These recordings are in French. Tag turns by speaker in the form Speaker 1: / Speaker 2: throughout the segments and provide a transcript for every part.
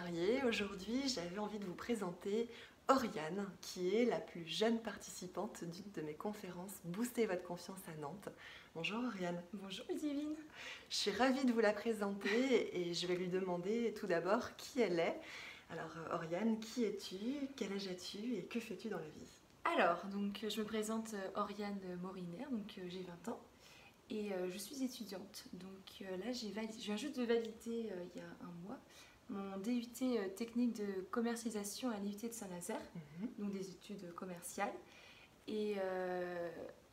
Speaker 1: variés. Aujourd'hui, j'avais envie de vous présenter Oriane, qui est la plus jeune participante d'une de mes conférences Booster votre confiance à Nantes. Bonjour Oriane.
Speaker 2: Bonjour Ludivine.
Speaker 1: Je suis ravie de vous la présenter et je vais lui demander tout d'abord qui elle est. Alors Oriane, qui es-tu? Quel âge as-tu et que fais-tu dans la vie?
Speaker 2: Alors, donc, je me présente Oriane Moriner, donc j'ai 20 ans et je suis étudiante. Donc là, je viens juste de valider il y a un mois mon DUT technique de commercialisation à l'IUT de Saint-Nazaire, donc des études commerciales. Et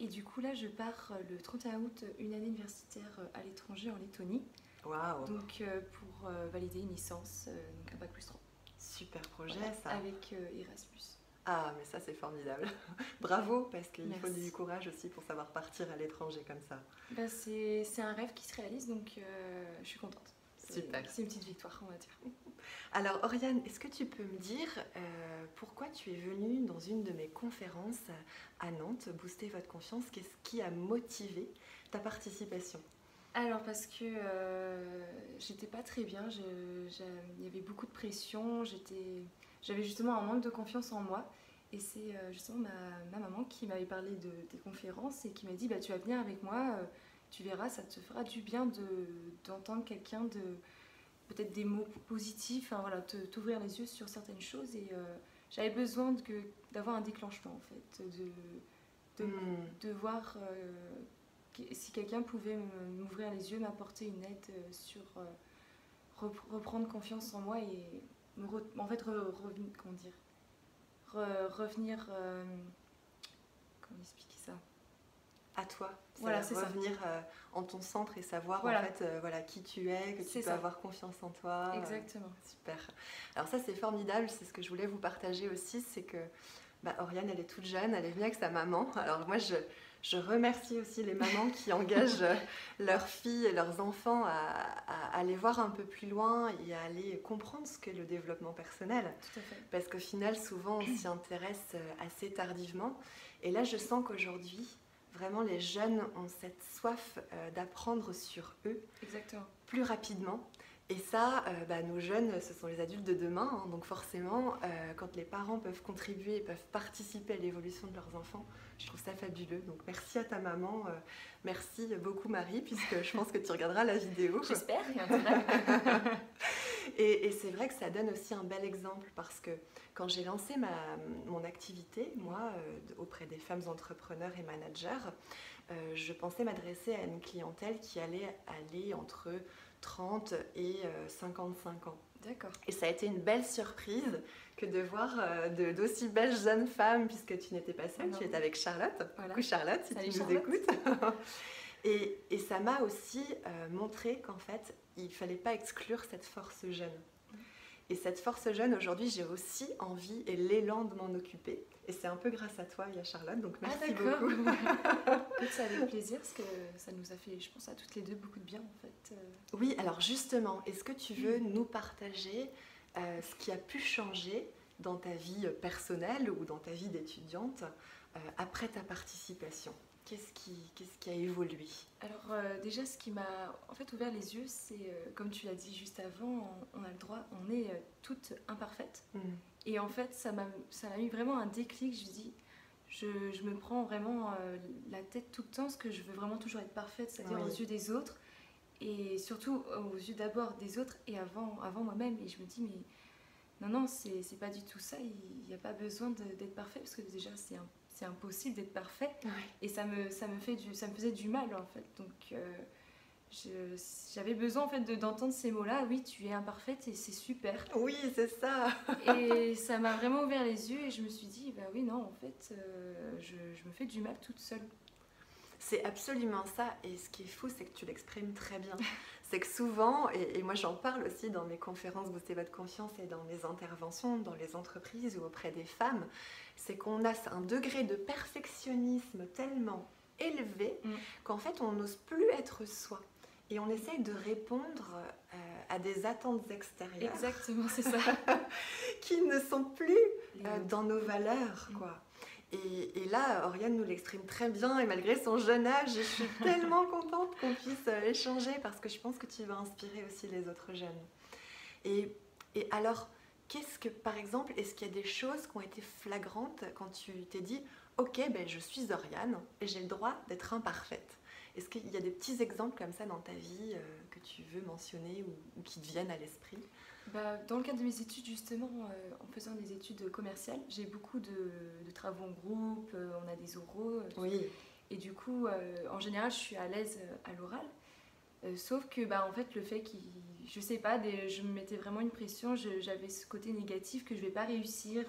Speaker 2: du coup, là, je pars le 31 août, une année universitaire à l'étranger en Lettonie.
Speaker 1: Waouh!
Speaker 2: Donc pour valider une licence, donc un bac plus 3.
Speaker 1: Super projet,
Speaker 2: Voilà,
Speaker 1: ça.
Speaker 2: avec Erasmus.
Speaker 1: Ah, mais ça c'est formidable. Bravo, parce qu'il faut
Speaker 2: Merci.
Speaker 1: du courage aussi pour savoir partir à l'étranger comme ça.
Speaker 2: Ben, c'est un rêve qui se réalise, donc je suis contente.
Speaker 1: Super.
Speaker 2: C'est une petite victoire, on va dire.
Speaker 1: Alors Oriane, est-ce que tu peux me dire pourquoi tu es venue dans une de mes conférences à Nantes, Booster votre confiance? Qu'est-ce qui a motivé ta participation?
Speaker 2: Alors parce que j'étais pas très bien, il y avait beaucoup de pression, j'avais justement un manque de confiance en moi. Et c'est justement ma maman qui m'avait parlé de tes conférences et qui m'a dit bah, tu vas venir avec moi, tu verras, ça te fera du bien d'entendre quelqu'un, peut-être des mots positifs, enfin, voilà, t'ouvrir les yeux sur certaines choses. Et j'avais besoin d'avoir un déclenchement en fait, de voir si quelqu'un pouvait m'ouvrir les yeux, m'apporter une aide sur reprendre confiance en moi et en fait comment dire, revenir, comment expliquer ça?
Speaker 1: À toi,
Speaker 2: Voilà, c'est ça.
Speaker 1: revenir en ton centre et savoir
Speaker 2: Voilà.
Speaker 1: en fait voilà, qui tu es, que tu peux
Speaker 2: ça.
Speaker 1: avoir confiance en toi.
Speaker 2: Exactement.
Speaker 1: Super. Alors ça c'est formidable, c'est ce que je voulais vous partager aussi, c'est que Oriane elle est toute jeune, elle est venue avec sa maman. Alors moi je remercie aussi les mamans qui engagent leurs filles et leurs enfants à aller voir un peu plus loin et à aller comprendre ce qu'est le développement personnel.
Speaker 2: Tout à fait.
Speaker 1: Parce qu'au final, souvent, on s'y intéresse assez tardivement. Et là, je sens qu'aujourd'hui, vraiment, les jeunes ont cette soif d'apprendre sur eux.
Speaker 2: Exactement.
Speaker 1: Plus rapidement. Et ça, nos jeunes, ce sont les adultes de demain. Hein, donc forcément, quand les parents peuvent contribuer et peuvent participer à l'évolution de leurs enfants, je trouve ça fabuleux. Donc merci à ta maman, merci beaucoup Marie, puisque je pense que tu regarderas la vidéo.
Speaker 2: J'espère, il y a intérêt.
Speaker 1: Et c'est vrai que ça donne aussi un bel exemple parce que quand j'ai lancé mon activité, moi, auprès des femmes entrepreneurs et managers, je pensais m'adresser à une clientèle qui allait aller entre 30 et 55 ans.
Speaker 2: D'accord.
Speaker 1: Et ça a été une belle surprise que de voir d'aussi belles jeunes femmes, puisque tu n'étais pas seule, tu étais avec Charlotte.
Speaker 2: Voilà.
Speaker 1: Coucou Charlotte, si
Speaker 2: Salut
Speaker 1: tu nous
Speaker 2: Charlotte.
Speaker 1: écoutes. Et ça m'a aussi montré qu'en fait, il ne fallait pas exclure cette force jeune. Et cette force jeune, aujourd'hui, j'ai aussi envie et l'élan de m'en occuper. Et c'est un peu grâce à toi et à Charlotte, donc merci beaucoup.
Speaker 2: Ça avec plaisir, parce que ça nous a fait, je pense, à toutes les deux beaucoup de bien en fait.
Speaker 1: Oui, alors justement, est-ce que tu veux nous partager ce qui a pu changer dans ta vie personnelle ou dans ta vie d'étudiante après ta participation? Qu'est-ce qui a évolué?
Speaker 2: Alors déjà, ce qui m'a en fait ouvert les yeux, c'est comme tu l'as dit juste avant, on a le droit, on est toutes imparfaites. Et en fait, ça m'a mis vraiment un déclic. Je me dis, je me prends vraiment la tête tout le temps, parce que je veux vraiment toujours être parfaite, c'est-à-dire
Speaker 1: Oui.
Speaker 2: aux yeux des autres, et surtout aux yeux d'abord des autres et avant moi-même. Et je me dis, mais non, c'est pas du tout ça, il n'y a pas besoin d'être parfait, parce que déjà, c'est impossible d'être parfait.
Speaker 1: Oui.
Speaker 2: Et ça me faisait du mal en fait. Donc j'avais besoin en fait d'entendre ces mots-là. Oui, tu es imparfaite et c'est super.
Speaker 1: Oui, c'est ça.
Speaker 2: Et ça m'a vraiment ouvert les yeux et je me suis dit bah oui, non, en fait je me fais du mal toute seule.
Speaker 1: C'est absolument ça, et ce qui est fou, c'est que tu l'exprimes très bien. C'est que souvent, et moi j'en parle aussi dans mes conférences Booster votre confiance et dans mes interventions dans les entreprises ou auprès des femmes, c'est qu'on a un degré de perfectionnisme tellement élevé qu'en fait on n'ose plus être soi. Et on essaye de répondre à des attentes extérieures.
Speaker 2: Exactement, c'est ça.
Speaker 1: qui ne sont plus dans nos valeurs, quoi. Et là, Oriane nous l'exprime très bien, et malgré son jeune âge, je suis tellement contente qu'on puisse échanger, parce que je pense que tu vas inspirer aussi les autres jeunes. Et Et alors, par exemple, est-ce qu'il y a des choses qui ont été flagrantes quand tu t'es dit « Ok, ben, je suis Oriane et j'ai le droit d'être imparfaite ». Est-ce qu'il y a des petits exemples comme ça dans ta vie que tu veux mentionner ou qui te viennent à l'esprit?
Speaker 2: Dans le cadre de mes études, justement, en faisant des études commerciales, j'ai beaucoup de travaux en groupe, on a des oraux.
Speaker 1: Oui.
Speaker 2: Et du coup, en général, je suis à l'aise à l'oral. Sauf que, en fait, le fait que, je sais pas, je me mettais vraiment une pression, j'avais ce côté négatif que je vais pas réussir.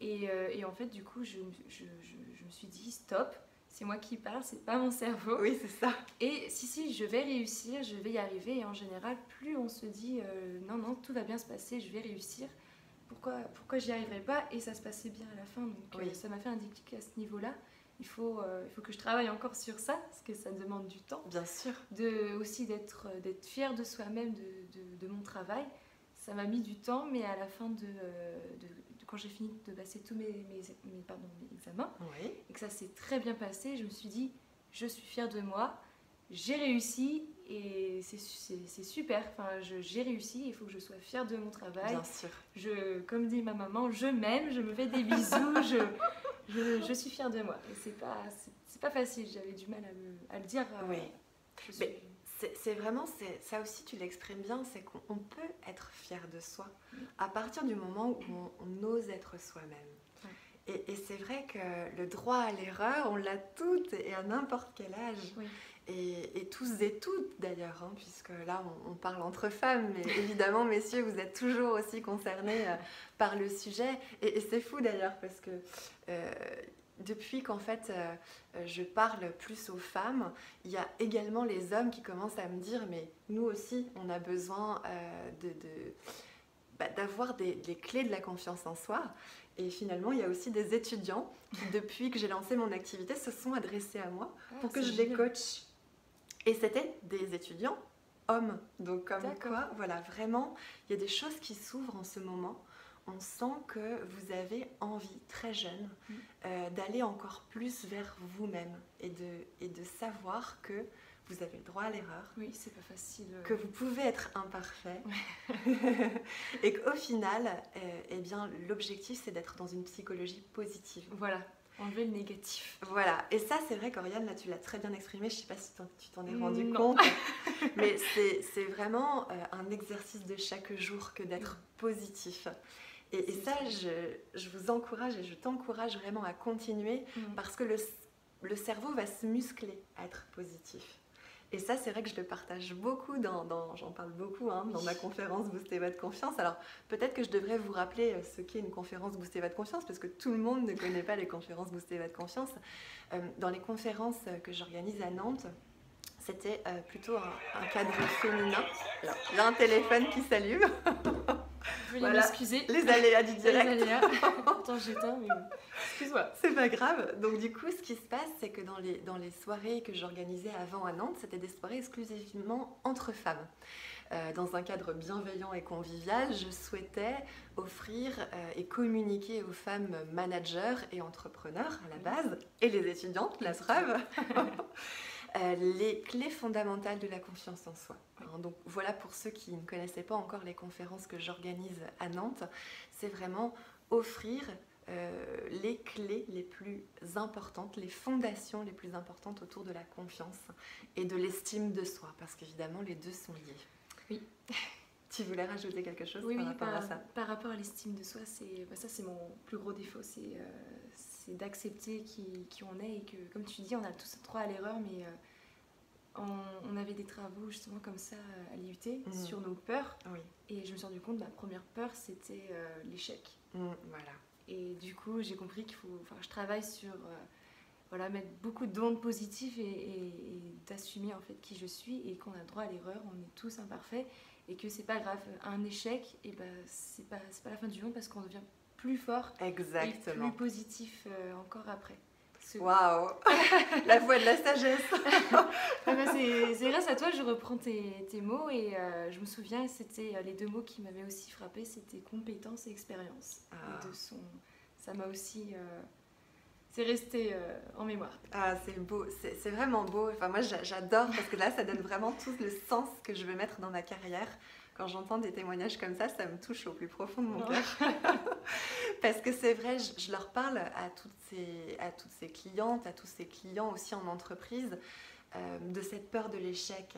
Speaker 2: Et en fait, du coup, je me suis dit, stop, c'est moi qui parle, c'est pas mon cerveau.
Speaker 1: Oui, c'est ça.
Speaker 2: Et si, je vais réussir, je vais y arriver. Et en général, plus on se dit, non, tout va bien se passer, je vais réussir, pourquoi j'y arriverai pas? Et ça se passait bien à la fin, donc ça m'a fait un déclic à ce niveau-là. Il faut que je travaille encore sur ça, parce que ça demande du temps.
Speaker 1: Bien sûr.
Speaker 2: Aussi d'être fière de soi-même, de mon travail. Ça m'a mis du temps, mais à la fin quand j'ai fini de passer tous mes examens, et que ça s'est très bien passé, je me suis dit, je suis fière de moi, j'ai réussi, et c'est super. Enfin, j'ai réussi, il faut que je sois fière de mon travail.
Speaker 1: Bien sûr.
Speaker 2: Comme dit ma maman, je m'aime, je me fais des bisous, je suis fière de moi. Et c'est pas facile, j'avais du mal à le dire.
Speaker 1: Oui. Mais c'est vraiment, ça aussi tu l'exprimes bien, c'est qu'on peut être fier de soi à partir du moment où on ose être soi-même. Ouais. Et c'est vrai que le droit à l'erreur, on l'a toutes et à n'importe quel âge.
Speaker 2: Oui.
Speaker 1: Et tous et toutes d'ailleurs, hein, puisque là on parle entre femmes, mais évidemment messieurs vous êtes toujours aussi concernés par le sujet. Et c'est fou d'ailleurs parce que depuis qu'en fait je parle plus aux femmes, il y a également les hommes qui commencent à me dire mais nous aussi on a besoin d'avoir des clés de la confiance en soi. Et finalement, il y a aussi des étudiants qui, depuis que j'ai lancé mon activité, se sont adressés à moi pour que je les coach. Et c'était des étudiants hommes. Donc comme quoi, voilà, vraiment, il y a des choses qui s'ouvrent en ce moment. On sent que vous avez envie, très jeune, d'aller encore plus vers vous-même et de savoir que vous avez le droit à l'erreur.
Speaker 2: Oui, c'est pas facile.
Speaker 1: Que vous pouvez être imparfait. Et qu'au final, eh bien, l'objectif, c'est d'être dans une psychologie positive.
Speaker 2: Voilà, enlever le négatif.
Speaker 1: Voilà, et ça, c'est vrai qu'Oriane, là, tu l'as très bien exprimé. Je ne sais pas si tu t'en es rendu compte. Mais c'est vraiment un exercice de chaque jour que d'être positif. Et ça, je vous encourage et je t'encourage vraiment à continuer parce que le cerveau va se muscler à être positif. Et ça, c'est vrai que je le partage beaucoup, j'en parle beaucoup dans ma conférence Booster votre confiance. Alors, peut-être que je devrais vous rappeler ce qu'est une conférence Booster votre confiance, parce que tout le monde ne connaît pas les conférences Booster votre confiance. Dans les conférences que j'organise à Nantes, c'était plutôt un cadre féminin. Alors, il y a un téléphone qui s'allume.
Speaker 2: Veuillez m'excuser.
Speaker 1: Les aléas du direct.
Speaker 2: Les aléas. Attends, j'éteins, mais excuse-moi.
Speaker 1: C'est pas grave. Donc du coup, ce qui se passe, c'est que dans les soirées que j'organisais avant à Nantes, c'était des soirées exclusivement entre femmes. Dans un cadre bienveillant et convivial, je souhaitais offrir et communiquer aux femmes managers et entrepreneurs à la base, et les étudiantes, la preuve, les clés fondamentales de la confiance en soi. Donc voilà, pour ceux qui ne connaissaient pas encore les conférences que j'organise à Nantes, c'est vraiment offrir les clés les plus importantes, les fondations les plus importantes autour de la confiance et de l'estime de soi, parce qu'évidemment les deux sont liés.
Speaker 2: Oui.
Speaker 1: Tu voulais rajouter quelque chose
Speaker 2: par
Speaker 1: rapport à ça?
Speaker 2: Par rapport à l'estime de soi, ça c'est mon plus gros défaut, c'est d'accepter qui on est et que, comme tu dis, on a tous droit à l'erreur, mais on avait des travaux justement comme ça à l'IUT sur nos peurs.
Speaker 1: Oui.
Speaker 2: Et je me suis rendu compte, ma première peur, c'était l'échec.
Speaker 1: Voilà.
Speaker 2: Et du coup, j'ai compris je travaille sur mettre beaucoup d'ondes positives et d'assumer en fait qui je suis et qu'on a le droit à l'erreur, on est tous imparfaits et que c'est pas grave. Un échec, c'est pas la fin du monde parce qu'on devient plus fort.
Speaker 1: Exactement.
Speaker 2: Et plus positif encore après.
Speaker 1: Waouh. La voix de la sagesse.
Speaker 2: C'est grâce à toi que je reprends tes mots et je me souviens, c'était les deux mots qui m'avaient aussi frappée, c'était compétence et expérience. Les deux ça m'a aussi... c'est resté en mémoire.
Speaker 1: Ah, c'est beau, c'est vraiment beau. Enfin, moi, j'adore parce que là, ça donne vraiment tout le sens que je veux mettre dans ma carrière. Quand j'entends des témoignages comme ça me touche au plus profond de mon cœur. Parce que c'est vrai, je leur parle à toutes ces clientes, à tous ces clients aussi en entreprise, de cette peur de l'échec.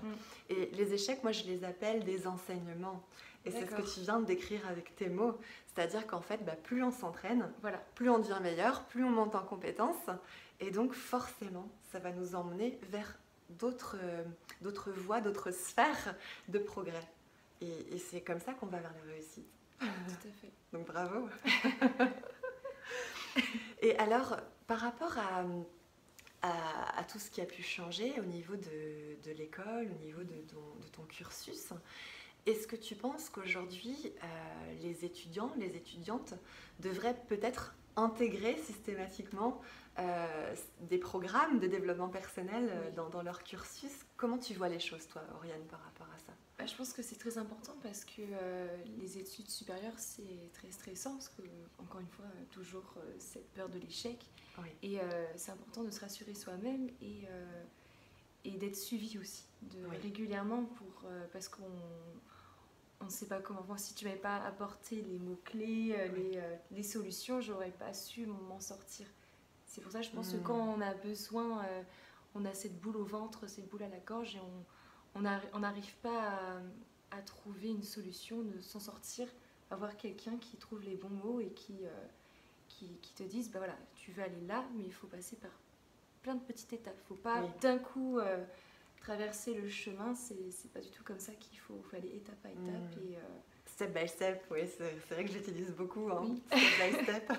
Speaker 1: Et les échecs, moi, je les appelle des enseignements. Et c'est ce que tu viens de décrire avec tes mots. C'est-à-dire qu'en fait, plus on s'entraîne, plus on devient meilleur, plus on monte en compétences. Et donc, forcément, ça va nous emmener vers d'autres voies, d'autres sphères de progrès. Et c'est comme ça qu'on va vers la réussite.
Speaker 2: Tout à fait.
Speaker 1: Donc, bravo. Et alors, par rapport à tout ce qui a pu changer au niveau de l'école, au niveau de ton cursus, est-ce que tu penses qu'aujourd'hui, les étudiants, les étudiantes devraient peut-être intégrer systématiquement des programmes de développement personnel dans leur cursus? Comment tu vois les choses, toi, Oriane, par rapport à ça?
Speaker 2: Je pense que c'est très important parce que les études supérieures, c'est très stressant parce que, encore une fois, toujours cette peur de l'échec.
Speaker 1: Oui.
Speaker 2: Et c'est important de se rassurer soi-même et d'être suivi aussi régulièrement parce qu'on ne sait pas comment. Bon, si tu m'avais pas apporté les mots-clés, les solutions, j'aurais pas su m'en sortir. C'est pour ça que je pense que quand on a besoin, on a cette boule au ventre, cette boule à la gorge et on n'arrive pas à trouver une solution, de s'en sortir, avoir quelqu'un qui trouve les bons mots et qui te dise, voilà, tu veux aller là, mais il faut passer par plein de petites étapes. Il ne faut pas d'un coup traverser le chemin, c'est pas du tout comme ça qu'il faut aller étape à étape. Et,
Speaker 1: step by step, oui, c'est vrai que j'utilise beaucoup, step by step.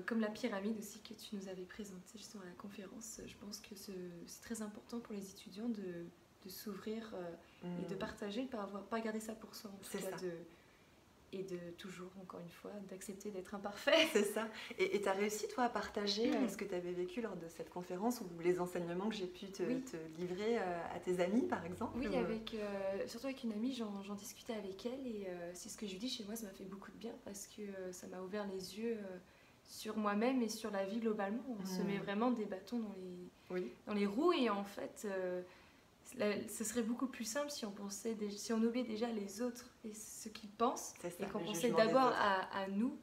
Speaker 2: Comme la pyramide aussi que tu nous avais présentée justement à la conférence, je pense que c'est très important pour les étudiants de s'ouvrir et de partager, pas garder ça pour soi en tout cas, et de toujours, encore une fois, d'accepter d'être imparfait.
Speaker 1: C'est ça. Et tu as réussi, toi, à partager ce que tu avais vécu lors de cette conférence ou les enseignements que j'ai pu te livrer à tes amis, par exemple?
Speaker 2: Oui, surtout avec une amie, j'en discutais avec elle et c'est ce que je lui dis chez moi, ça m'a fait beaucoup de bien parce que ça m'a ouvert les yeux sur moi-même et sur la vie globalement. On se met vraiment des bâtons dans les roues et en fait... ce serait beaucoup plus simple si on oubliait déjà les autres et ce qu'ils pensent et qu'on pensait d'abord à nous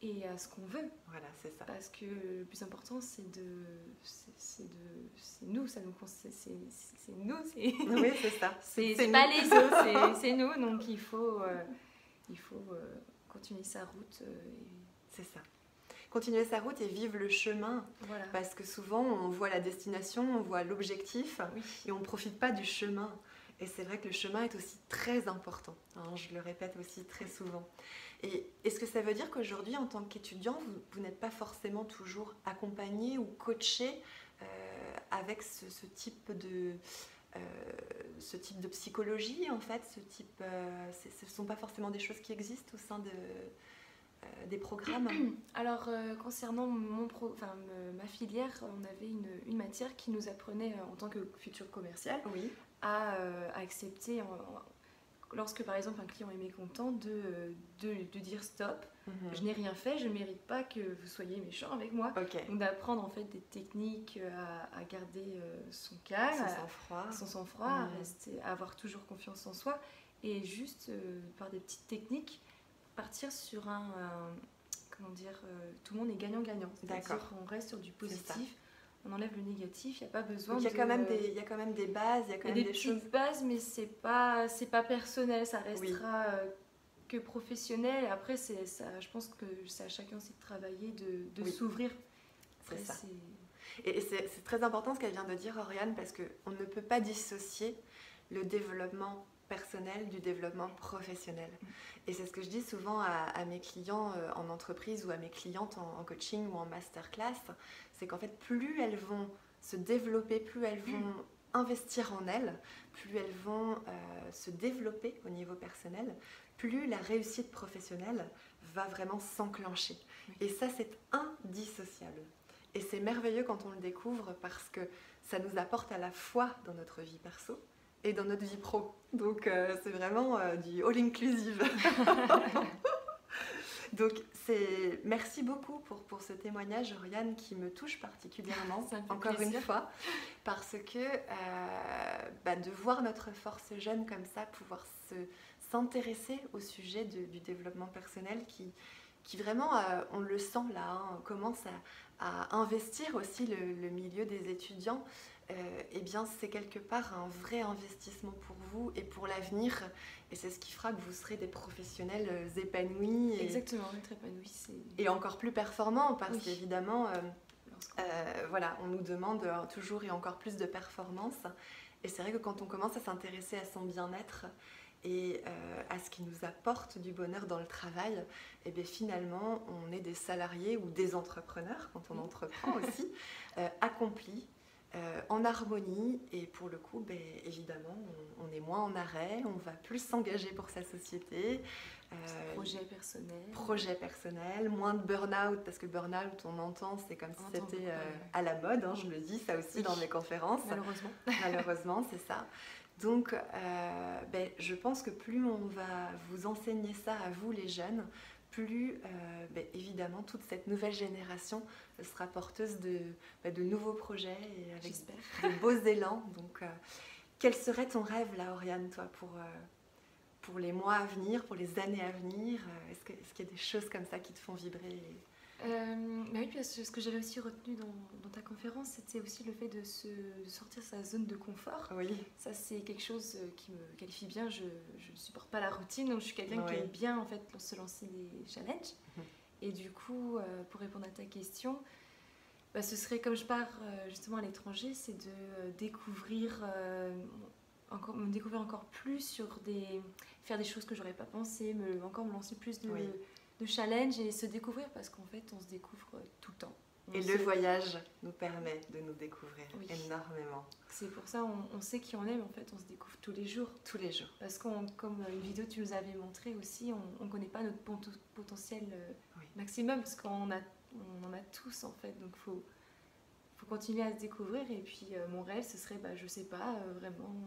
Speaker 2: et à ce qu'on veut.
Speaker 1: Voilà, c'est ça.
Speaker 2: Parce que le plus important, c'est nous, c'est nous.
Speaker 1: Oui, c'est ça.
Speaker 2: C'est pas les autres, c'est nous. Donc il faut continuer sa route.
Speaker 1: C'est ça. Continuer sa route et vivre le chemin.
Speaker 2: Voilà.
Speaker 1: Parce que souvent, on voit la destination, on voit l'objectif et on ne profite pas du chemin. Et c'est vrai que le chemin est aussi très important. Je le répète aussi très souvent. Et est-ce que ça veut dire qu'aujourd'hui, en tant qu'étudiant, vous n'êtes pas forcément toujours accompagné ou coaché avec ce type de psychologie, en fait, ce ne sont pas forcément des choses qui existent au sein des programmes?
Speaker 2: Alors, concernant ma filière, on avait une matière qui nous apprenait, en tant que futur commercial, à accepter, lorsque par exemple un client est mécontent, de dire stop, je n'ai rien fait, je ne mérite pas que vous soyez méchant avec moi. Donc d'apprendre en fait des techniques à garder son calme, son sang-froid, à avoir toujours confiance en soi et juste par des petites techniques partir sur tout le monde est gagnant-gagnant. C'est-à-dire qu'on reste sur du positif, on enlève le négatif, il n'y a pas besoin
Speaker 1: il y a quand même des bases, il y a quand même des choses.
Speaker 2: Bases, mais c'est pas personnel, ça restera que professionnel. Et après, je pense que c'est à chacun aussi de travailler, de s'ouvrir.
Speaker 1: C'est ça. Et c'est très important ce qu'elle vient de dire, Oriane, parce qu'on ne peut pas dissocier le développement personnel du développement professionnel. Et c'est ce que je dis souvent à mes clients en entreprise ou à mes clientes en coaching ou en masterclass, c'est qu'en fait, plus elles vont se développer, plus elles vont investir en elles, plus elles vont se développer au niveau personnel, plus la réussite professionnelle va vraiment s'enclencher. Et ça, c'est indissociable. Et c'est merveilleux quand on le découvre parce que ça nous apporte à la fois dans notre vie perso et dans notre vie pro. Donc c'est vraiment du all-inclusive. Donc, merci beaucoup pour ce témoignage, Oriane, qui me touche particulièrement,
Speaker 2: Ça me fait
Speaker 1: encore
Speaker 2: plaisir.
Speaker 1: une fois, parce que de voir notre force jeune comme ça, pouvoir s'intéresser au sujet du développement personnel qui vraiment, on le sent là, hein, commence à investir aussi le milieu des étudiants, eh bien c'est quelque part un vrai investissement pour vous et pour l'avenir. Et c'est ce qui fera que vous serez des professionnels épanouis
Speaker 2: Exactement, être épanoui,
Speaker 1: et encore plus performants parce
Speaker 2: Oui.
Speaker 1: qu'évidemment,
Speaker 2: lorsqu'on-
Speaker 1: voilà, on nous demande toujours et encore plus de performance. Et c'est vrai que quand on commence à s'intéresser à son bien-être et à ce qui nous apporte du bonheur dans le travail, et bien finalement, on est des salariés ou des entrepreneurs, quand on entreprend aussi, accomplis, en harmonie. Et pour le coup, évidemment, on est moins en arrêt, on va plus s'engager pour sa société.
Speaker 2: Projet personnel.
Speaker 1: Moins de burn-out, parce que burn-out, on entend, c'est comme si
Speaker 2: On entend
Speaker 1: c'était
Speaker 2: beaucoup parler.
Speaker 1: à la mode, hein, je le dis ça aussi
Speaker 2: Oui.
Speaker 1: dans mes conférences.
Speaker 2: Malheureusement.
Speaker 1: Malheureusement, c'est ça. Donc, je pense que plus on va vous enseigner ça à vous, les jeunes, plus, évidemment, toute cette nouvelle génération sera porteuse de nouveaux projets et avec
Speaker 2: J'espère.
Speaker 1: de beaux élans. Donc, quel serait ton rêve, là, Oriane, toi, pour les mois à venir, pour les années à venir? Est-ce qu'il y a des choses comme ça qui te font vibrer?
Speaker 2: Oui, puis ce que j'avais aussi retenu dans ta conférence, c'était aussi le fait de sortir sa zone de confort.
Speaker 1: Oui.
Speaker 2: Ça, c'est quelque chose qui me qualifie bien. Je ne supporte pas la routine, donc je suis quelqu'un qui
Speaker 1: Oui.
Speaker 2: aime bien en fait, se lancer des challenges.
Speaker 1: Mhm.
Speaker 2: Et du coup, pour répondre à ta question, ce serait comme je pars justement à l'étranger, c'est de me découvrir encore plus faire des choses que j'aurais pas pensé, encore me lancer plus
Speaker 1: Oui.
Speaker 2: de challenge et se découvrir parce qu'en fait on se découvre tout le temps.
Speaker 1: Et le voyage nous permet de nous découvrir énormément.
Speaker 2: C'est pour ça on sait qui on est, mais en fait on se découvre tous les jours.
Speaker 1: Tous les jours.
Speaker 2: Parce comme une vidéo que tu nous avais montré aussi, on ne connaît pas notre potentiel maximum parce qu'on en a tous en fait. Donc faut continuer à se découvrir. Et puis mon rêve ce serait, je sais pas, vraiment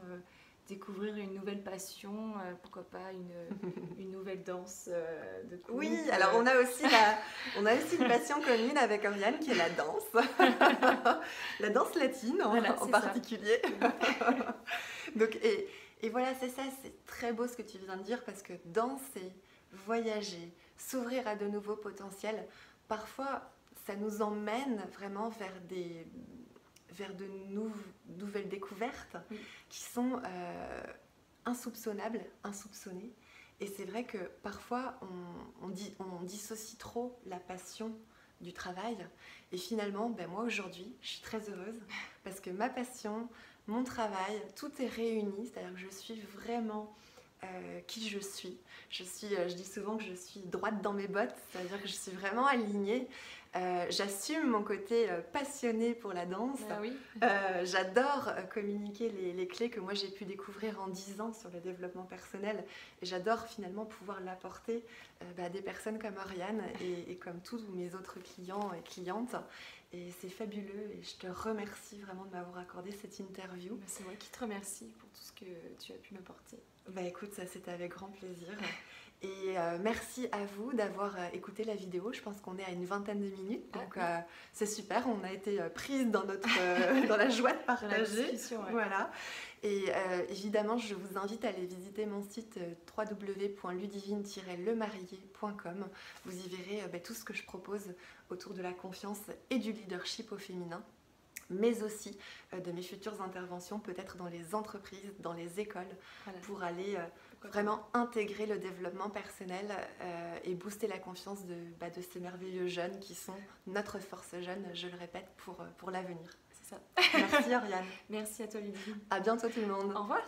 Speaker 2: découvrir une nouvelle passion, pourquoi pas une nouvelle danse de couple.
Speaker 1: Oui, alors on a aussi une passion commune avec Oriane qui est la danse. La danse latine en particulier. Donc, et voilà, c'est ça, c'est très beau ce que tu viens de dire parce que danser, voyager, s'ouvrir à de nouveaux potentiels, parfois ça nous emmène vraiment vers de nouvelles découvertes qui sont insoupçonnables, insoupçonnées. Et c'est vrai que parfois on dissocie trop la passion du travail. Et finalement, moi aujourd'hui, je suis très heureuse parce que ma passion, mon travail, tout est réuni. C'est-à-dire que je suis vraiment qui je suis. Je dis souvent que je suis droite dans mes bottes, c'est-à-dire que je suis vraiment alignée. J'assume mon côté passionné pour la danse. J'adore communiquer les clés que moi j'ai pu découvrir en 10 ans sur le développement personnel. Et j'adore finalement pouvoir l'apporter à des personnes comme Oriane et comme tous mes autres clients et clientes. Et c'est fabuleux et je te remercie vraiment de m'avoir accordé cette interview.
Speaker 2: C'est moi qui te remercie pour tout ce que tu as pu m'apporter.
Speaker 1: Écoute, ça c'était avec grand plaisir. Et merci à vous d'avoir écouté la vidéo. Je pense qu'on est à une 20aine de minutes. Donc c'est super, on a été prises dans la joie de partager. Voilà. Et évidemment, je vous invite à aller visiter mon site www.ludivine-lemarié.com. Vous y verrez tout ce que je propose autour de la confiance et du leadership au féminin, mais aussi de mes futures interventions, peut-être dans les entreprises, dans les écoles, pour aller vraiment intégrer le développement personnel et booster la confiance de ces merveilleux jeunes qui sont notre force jeune, je le répète, pour l'avenir.
Speaker 2: C'est ça.
Speaker 1: Merci Oriane.
Speaker 2: Merci à toi Ludivine.
Speaker 1: À bientôt tout le monde.
Speaker 2: Au revoir.